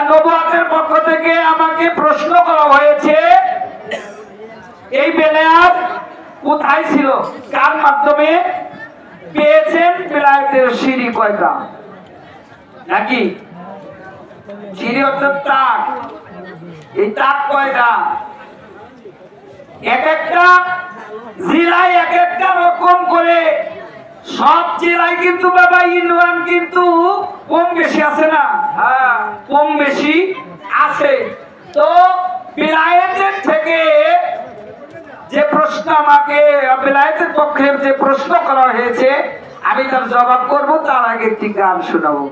নবুয়তের পক্ষ থেকে আমাকে প্রশ্ন করা হয়েছে, এই বেলায়াত কোথায় ছিল, কার মাধ্যমে পেয়েছেন? বেলায়েতের সিঁড়ি কয়টা, নাকি সিঁড়ি অর্থাৎ তাক, এই তাক কয়টা? এক একটা জেলায় এক একটা রকম করে, সব জেলায় কিন্তু বাবা ইউনিয়ন কিন্তু কম বেশি আছে না? হ্যাঁ, কম বেশি আছে। তো বেলায়েতের থেকে যে প্রশ্ন আমাকে, বেলায়েতের পক্ষে যে প্রশ্ন করা হয়েছে, আমি তার জবাব করব, তার আগে একটি গান শোনাবো,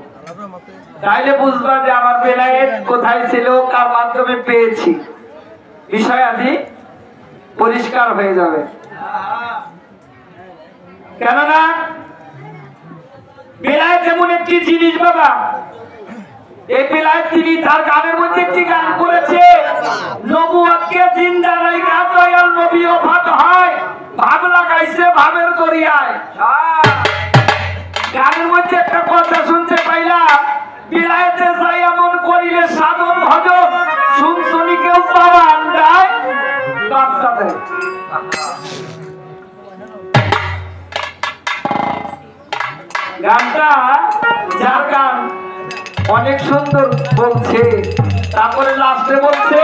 তাইলে বুঝবা যে আমার বেলায়েত কোথায় ছিল, কার মাধ্যমে পেয়েছি, বিষয় আদি পরিষ্কার হয়ে যাবে। কেননা বেলায়েত এমন একটি জিনিস বাবা, এই বেলায়েত তিনি তার গানের মধ্যে একটি গান করেছে, নবুয়তকে জিন্দা রাইখা দয়াল নবী ওফাত হয়, ভাব লাগাইছে ভাবের দরিয়ায়। গানের মধ্যে একটা কথা শুনতে পাইলাম, বেলায়েতে যাই এমন করিলে সাধন ভজন, শুনছনি কেউ পাওয়া আন্ডায় বাচ্চা দেয়। গানটা যার গান অনেক সুন্দর বলছে, তারপরে লাস্টে বলছে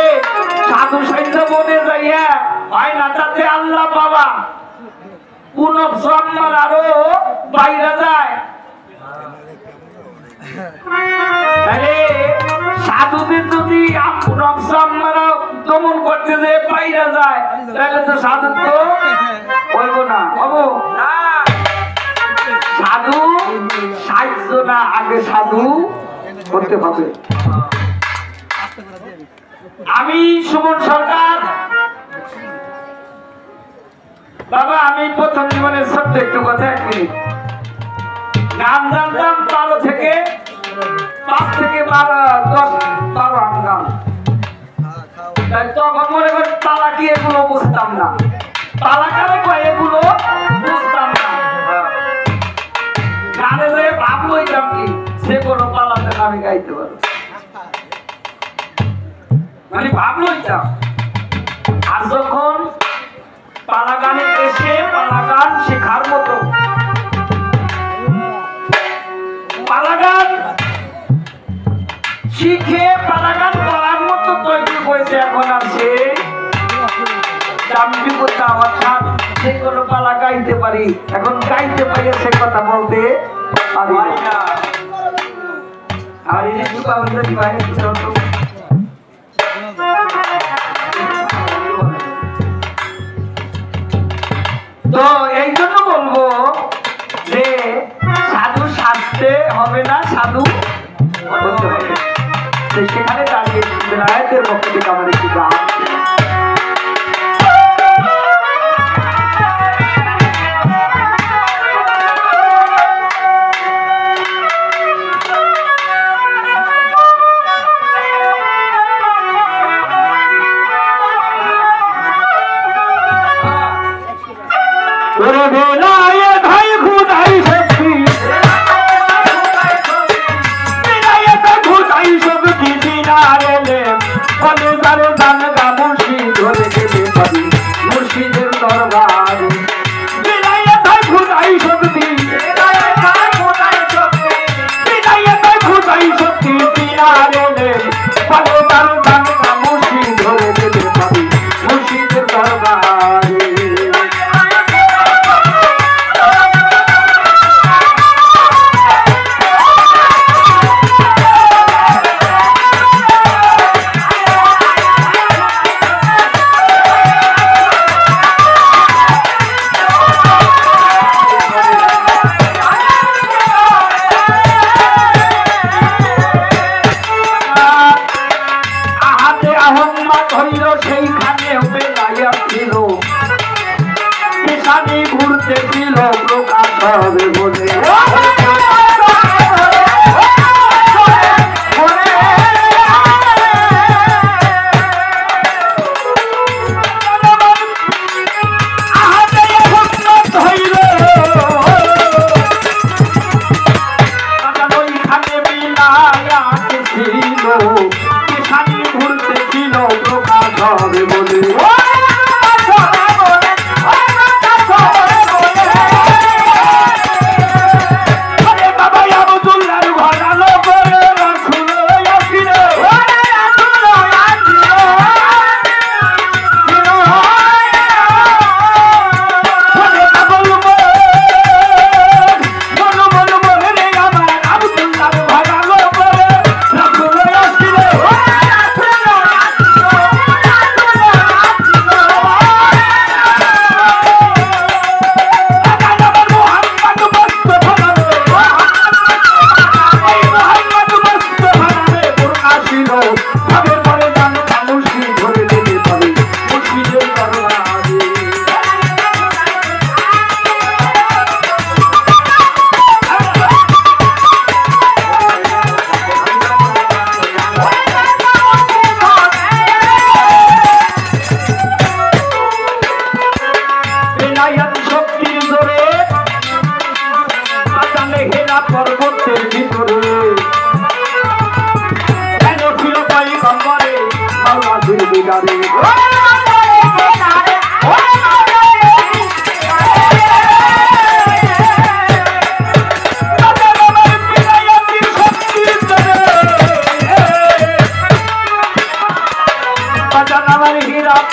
সাধু সাহিত্য বনে যাইয়া হয় না তাতে আল্লাহ বাবা কোন সম্মান আরো বাইরে যায়। তাহলে সাধুদের যদি দমন করতে যে বাইরে যায়, তাহলে তো সাধুত্ব হইব না, হব না। সাধু সাহিত্য না, আগে সাধু করতে হবে। আমি সুমন সরকার বাবা, আমি প্রথম জীবনের ছোট্ট একটু কথা, 1 মিনিট। গান জানতাম 12 থেকে 5 থেকে 12 গান, তখন মনে করি তালা কি এগুলো বুঝতাম না, তালা কারে কয় এগুলো বুঝতাম না। গানে যে ভাব লইতাম কি, সে কোনো পালাতে আমি গাইতে পারো, মানে ভাব লইতাম। আর যখন পালা গানে এসে পালা গান শেখার মতো, পালা গান শিখে পালা গান করার মতো তৈরি হয়েছে, এখন আর সে দাম্ভিকতা অর্থাৎ সে কোনো পালা গাইতে পারি, এখন গাইতে পারি সে কথা বলতে পারি না। আর এই যে পাবলিক দিবাই তো এই জন্য বলবো যে সাধু সাজতে হবে না, সাধু হতে হবে। সেখানে দাঁড়িয়ে বেলায়েতের পক্ষ থেকে আমার একটি গান, বেলায়েত হয় খুদাই শক্তি, বেলায়েত খুদাই শক্তি, দিনারে বলে তারে দান গা মুর্শিদ ধরে গেলে পারি মুর্শিদের দরবারে। বেলায়েত হয় খুদাই শক্তি, বেলায়েত হয় খুদাই শক্তি, বেলায়েত হয় খুদাই শক্তি, দিনারে বলে তারে দান গা মুর্শিদ ধরে গেলে পারি মুর্শিদের দরবারে।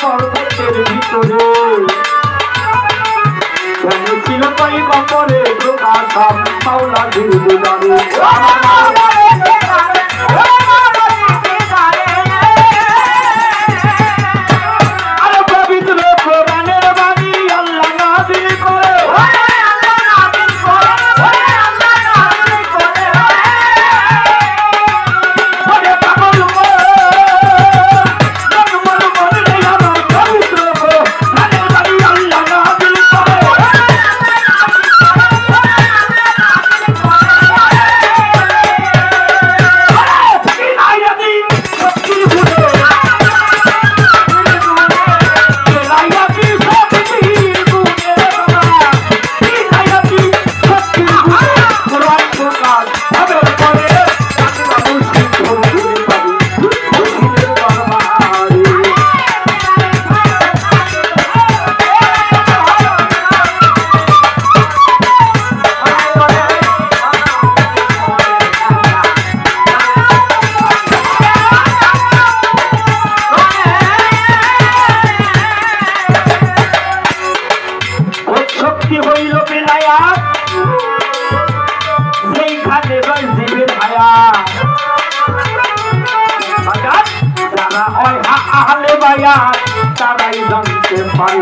পর্বতের ভিতরে ছিল কই কপরে প্রকাশ মাওলা ধীরে আরে পবিত্র কোরআনের বাণী আল্লাহ নাযিল করে তারাই জানতে পারে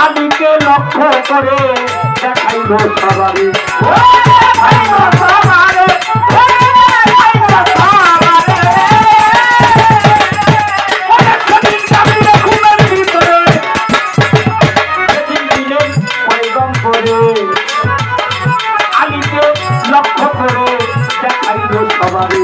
আলীকে লক্ষ্য করে দেখাইল সবারে আলীকে লক্ষ্য করে দেখাইল সবারে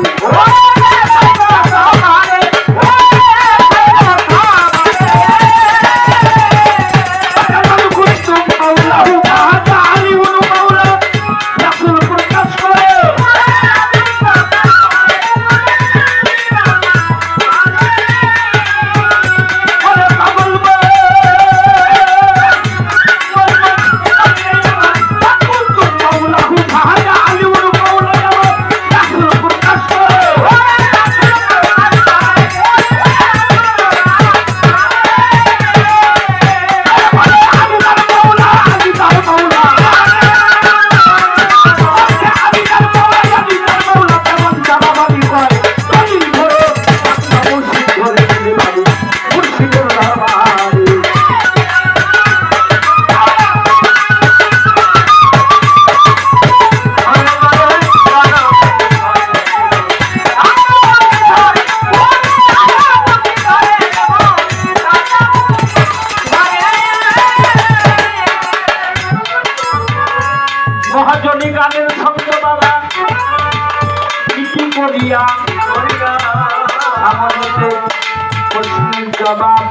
জবাব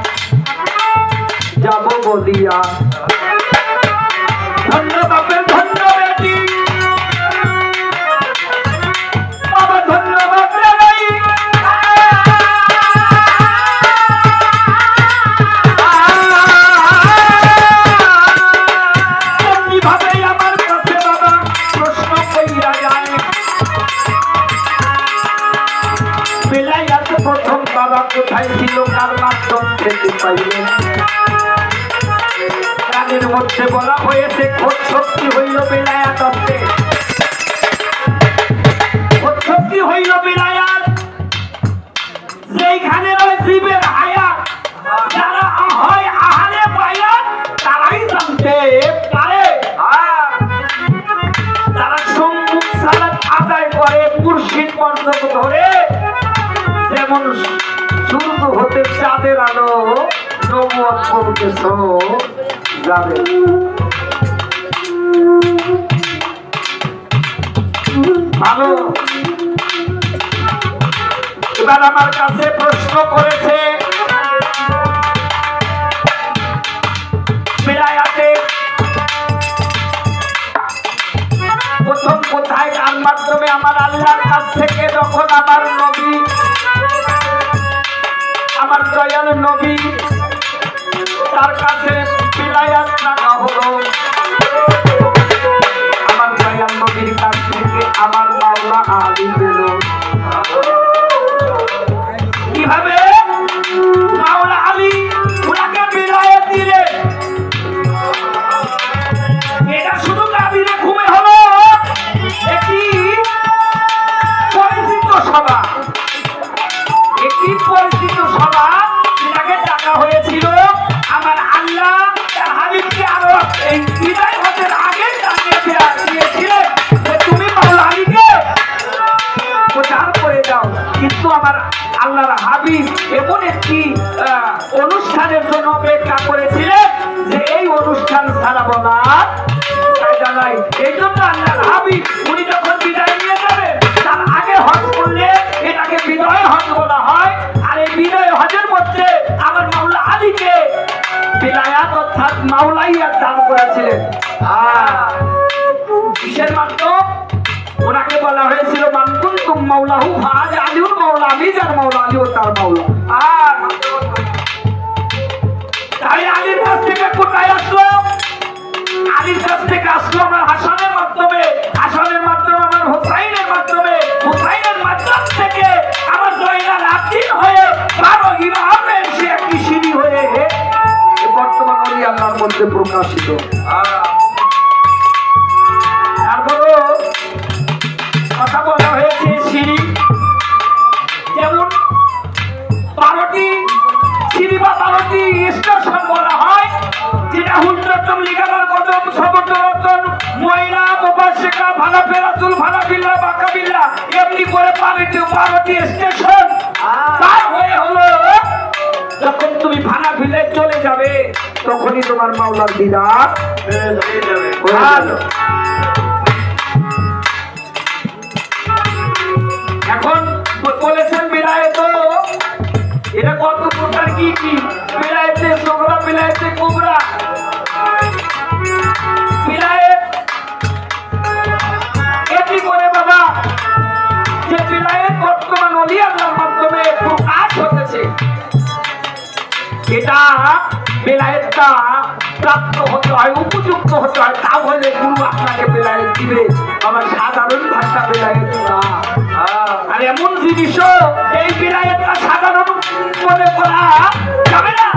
যাব বলিয়া ধন্যবাদের ধন্য বেটি বাবা ধন্যবাদ রে ভাই এমনিভাবে আমার কাছে বাবা প্রশ্ন কইরা যায় বেলায়েত প্রথম বাবা কোথায় ছিল কার মাধ্যম থেকে পাইলেন গানের মধ্যে বলা হয়েছে খোঁজ শক্তি হইল বেলায়েত হতে খোঁজ শক্তি হইল বেলায়েত যেইখানে ওই জীবের হায়াত যারা হয় আহারে বায়াত তারাই জানতে পারে তারা সম্মুখ সালাত আদায় করে মুর্শিদ পর্যন্ত ধরে যেমন সূর্য হতে চাঁদের আলো নবুয়ত বলতেছ যাবে ভালো এবার আমার কাছে প্রশ্ন করেছে বেলায়েতে প্রথম কোথায় কার মাধ্যমে আমার আল্লাহর কাছ থেকে যখন আমার নবী আমার দয়াল নবী তার কাছে বেলায়েত টাকা হলো আমার দয়াল নবীর কাছ থেকে আমার মাওলা আলী পেল কিভাবে মাওলা আলী ওনাকে বেলায়েত দিলে এটা শুধু কাবিরে ঘুমে হলো একটি পরিচিত সভা একটি পরিচিত সভা যেটাকে ডাকা হয়েছিল আমার আল্লাহ তার হাবিবকে আরো এই বিদায় হতে আগে জানিয়ে দিয়েছিলেন যে তুমি মাওলা আলীকে প্রচার করে দাও কিন্তু আমার আল্লাহর হাবিব এমন একটি অনুষ্ঠানের জন্য অপেক্ষা করেছিলেন যে এই অনুষ্ঠান ছাড়াবো না তাই জানাই এই জন্য আল্লাহর হাবিব উনি যখন বিদায় নিয়ে যাবেন তার আগে হজ করলে এটাকে বিদায় হজ বলা হয় আর এই বিদায় হজের মধ্যে আমার মাওলা আলীকে বেলায়েত অর্থাৎ মাওলাইয়াত দান করেছিলেন কিসের মাধ্যম ওনাকে বলা হয়েছিল মান কুনতুম মাওলাহু ফাজ আলিউল মাওলা আমি যার মাওলা আলী ও তার মাওলা আর তাই আলীর কাছ থেকে কোথায় আসলো আলীর কাছ থেকে আসলো আমার হাসানের মাধ্যমে হাসানের মাধ্যমে আমার হুসাইনের মাধ্যমে হুসাইনের মাধ্যম থেকে আমার জয়নাল আব্দিন হয়ে 12 ইমামের সে একটি সিঁড়ি হয়ে বর্তমান ওলি আল্লাহর মধ্যে প্রকাশিত তারপরও কথা বলা হয়েছে সিঁড়ি যেমন 12টি সিঁড়ি বা 12টি স্টেশন বলা হয় যেটা হুজরতুল লিগালার কদম সবরতন ময়না মুবাশশিকা ভালা ফেরাতুল ভালা বিল্লাহ বাকা বিল্লাহ এমনি করে 12টি স্টেশন পার হয়ে হলো যখন তুমি ভালা বিল্লায় চলে যাবে তখনই তোমার মাওলার দিদার হয়ে যাবে এখন বলেছেন বেলায়েত এটা কত প্রকার কি কি বেলায়েতে সুগরা বেলায়েতে কুবরা বেলায়েত এটি করে বাবা যে বেলায়েত বর্তমান ওলি আল্লাহর মাধ্যমে প্রকাশ হতেছে এটা বেলায়েতটা প্রাপ্ত হতে হয় উপযুক্ত হতে হয় তা হলে গুরু আপনাকে বেলায়েত দিবে আমার সাধারণ ভাষা বেলায়েত না আর এমন জিনিসও এই বেলায়েতটা সাধারণ মনে করা যাবে না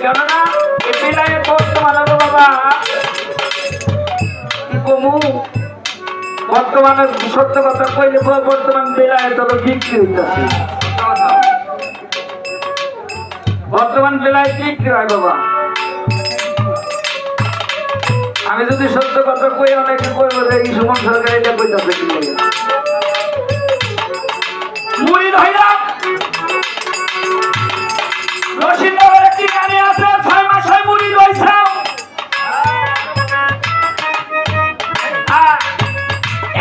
কেননা এই বেলায়েত বর্তমানে বাবা কি কমু বর্তমানে সত্য কথা কইলে বর্তমান বেলায়েত হলো বিক্রি হইতেছে বর্তমান বেলায় বিক্রি হয় বাবা আমি যদি সত্য কথা কই অনেকে কইব যে এই সুমন সরকার এটা কইতাছে কি লাগে মুরিদ হইলা রশিদনগর একটি গানে আছে 6 মাস হয় মুরিদ হইছে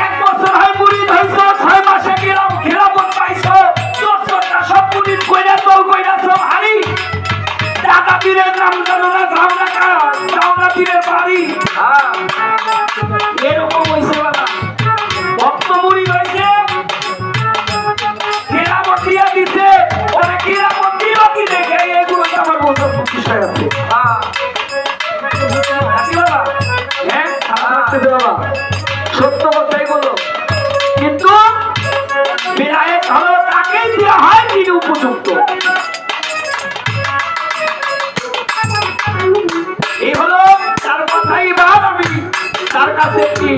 এক বছর হয় মুরিদ হইছে 6 মাসে কিরম খেলাফত পাইছো 14টা সব তুমি কইরা তোল কইরা সব হারি দাদা পীরের নাম জানো না যাও না পীরের বাড়ি এরকম হয়েছে বাবা ভক্ত মুড়ি হয়েছে কেরামতিয়া দিছে ওরা কেরামতি বাকি দেখে এগুলো আমার বছর প্রতিষ্ঠায় আছে সত্য কথাই বলো কিন্তু বিরায়ের ধরো তাকেই দেওয়া হয় যিনি উপযুক্ত এই হলো তার কথাই এবার আমি তার কাছে একটি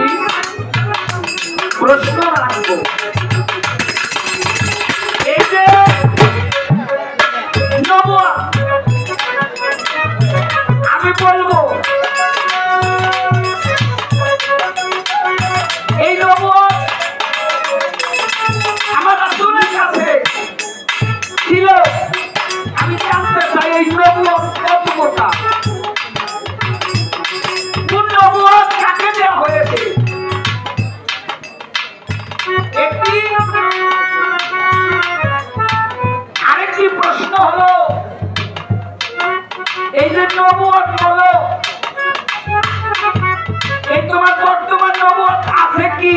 প্রশ্ন রাখবো এই যে নবুয়া আমি বলবো এই নবুয়া আমার রাসূলের কাছে ছিল আমি জানতে চাই এই নবুয়া কত মোটা কোন নবুয়া কাকে দেওয়া হয়েছে একটি আরেকটি প্রশ্ন হলো এই যে নবুয়ত হলো এই তোমার বর্তমান নবুয়ত আছে কি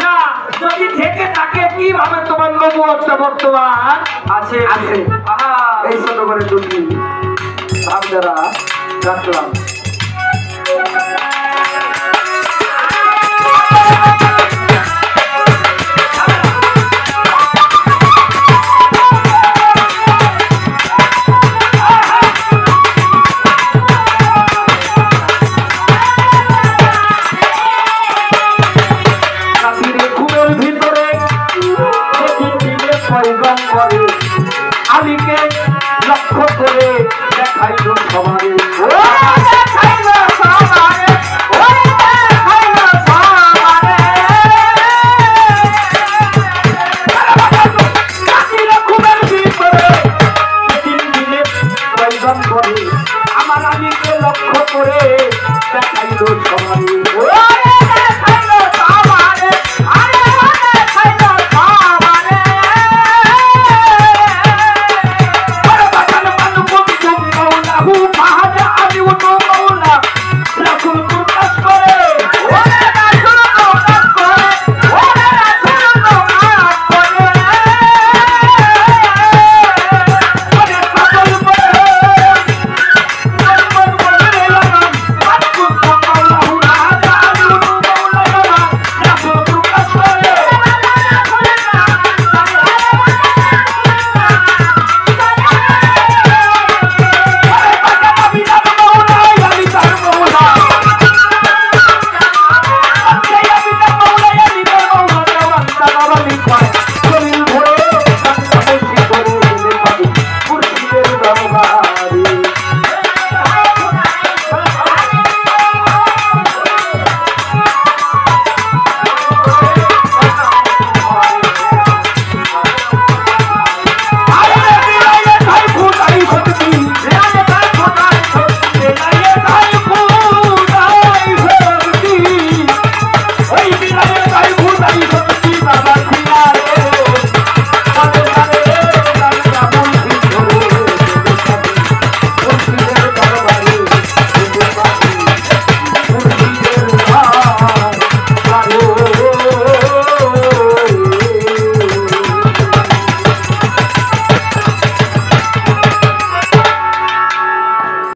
না যদি থেকে থাকে কিভাবে তোমার নবুয়তটা বর্তমান আছে আছে এই ছোট করে দুটি ভাব দ্বারা রাখলাম আলীকে লক্ষ্য করে